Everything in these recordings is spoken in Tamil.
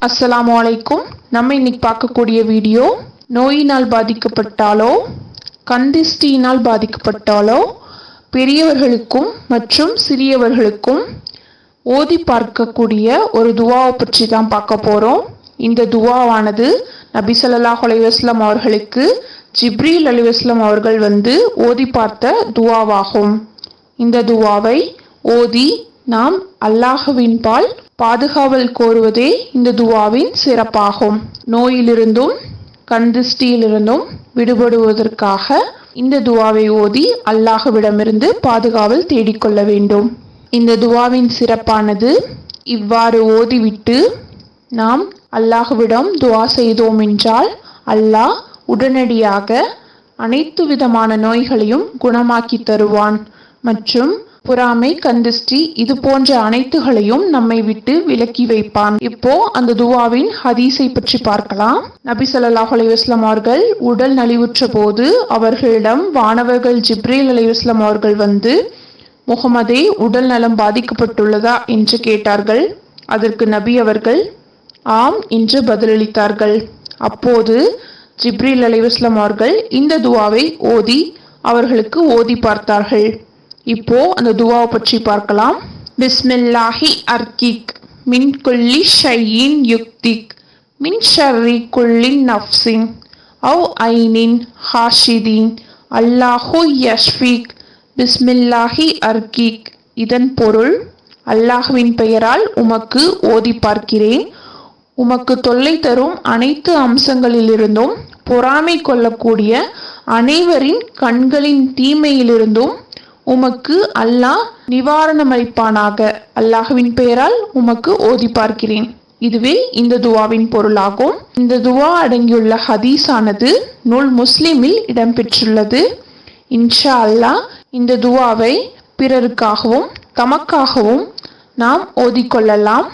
அஸ்ஸலாமு அலைக்கும். நம்ம இன்னைக்கு பார்க்கக்கூடிய வீடியோ, நோயினால் பாதிக்கப்பட்டாலோ கந்திஷ்டியினால் பாதிக்கப்பட்டாலோ பெரியவர்களுக்கும் மற்றும் சிறியவர்களுக்கும் ஓதி பார்க்கக்கூடிய ஒரு துவாவை பற்றி தான் பார்க்க போகிறோம். இந்த துவாவானது நபி ஸல்லல்லாஹு அலைஹி வஸல்லம் அவர்களுக்கு ஜிப்ரீல் அலைஹிஸ்ஸலாம் அவர்கள் ஓதி பார்த்த துவாவாகும். இந்த துவாவை ஓதி நாம் அல்லாஹ்வின் பால் பாதுகாவல் கோருவதே இந்த துவாவின் சிறப்பாகும். நோயிலிருந்தும் கந்திஷ்டியிலிருந்தும் விடுபடுவதற்காக இந்த துவாவை ஓதி அல்லாஹ்விடமிருந்து பாதுகாவல் தேடிக்கொள்ள வேண்டும். இந்த துவாவின் சிறப்பானது, இவ்வாறு ஓதிவிட்டு நாம் அல்லாஹ்விடம் துவா செய்தோம் என்றால் அல்லாஹ் உடனடியாக அனைத்து விதமான நோய்களையும் குணமாக்கி தருவான் மற்றும் பொறாமை, கந்திஷ்டி இது போன்ற அனைத்துகளையும் நம்மை விட்டு விலக்கி வைப்பான். இப்போ அந்த துவாவின் ஹதீஸை பற்றி பார்க்கலாம். நபி ஸல்லல்லாஹு அலைஹி வஸல்லம் அவர்கள் உடல் நலிவுற்ற போது அவர்களிடம் வானவர்கள் ஜிப்ரீல் அலைஹிஸ்ஸலாம் அவர்கள் முஹம்மதே, உடல் நலம் பாதிக்கப்பட்டுள்ளதா என்று கேட்டார்கள். அதற்கு நபி அவர்கள் ஆம் என்று பதிலளித்தார்கள். அப்போது ஜிப்ரீல் அலைஹிஸ்ஸலாம் அவர்கள் இந்த துவாவை ஓதி அவர்களுக்கு ஓதி பார்த்தார்கள். இப்போ அந்த துவாவை பற்றி பார்க்கலாம். பிஸ்மில்லாஹி அர்கிக் மின் குல்லி ஷையின் யுக்திக் மின் ஷர்ரி குல்லி நஃப்ஸின் அவ் ஐனின் ஹாஷிதீன் அல்லாஹு யஷ்ஃபிக் பிஸ்மில்லாஹி அர்கிக். இதன் பொருள், அல்லாஹ்வின் பெயரால் உமக்கு ஓதி பார்க்கிறேன். உமக்கு தொல்லை தரும் அனைத்து அம்சங்களிலிருந்தும் பொறாமை கொள்ளக்கூடிய அனைவரின் கண்களின் தீமையிலிருந்தும் உமக்கு அல்லாஹ் நிவாரணமளிப்பானாக. அல்லாஹ்வின் பெயரால் உமக்கு ஓதி பார்க்கிறேன். இதுவே இந்த துவாவின் பொருளாகும். இந்த துவா அடங்கியுள்ள ஹதீஸானது நூல் முஸ்லிமில் இடம்பெற்றுள்ளது. இன்ஷா அல்லாஹ் இந்த துவாவை பிறருக்காகவும் தமக்காகவும் நாம் ஓதிக்கொள்ளலாம்.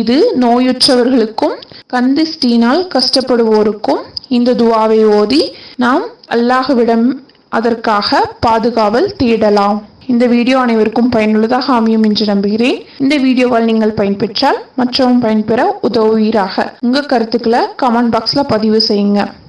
இது நோயுற்றவர்களுக்கும் கந்திஷ்டியினால் கஷ்டப்படுவோருக்கும் இந்த துவாவை ஓதி நாம் அல்லாஹ்விடம் அதற்காக பாதுகாவல் தேடலாம். இந்த வீடியோ அனைவருக்கும் பயனுள்ளதாக அமையும் என்று நம்புகிறேன். இந்த வீடியோவால் நீங்கள் பயன்பெற்றால் மற்றவங்க பயன்பெற உதவுவீராக. உங்க கருத்துக்களை கமெண்ட் பாக்ஸ்ல பதிவு செய்யுங்க.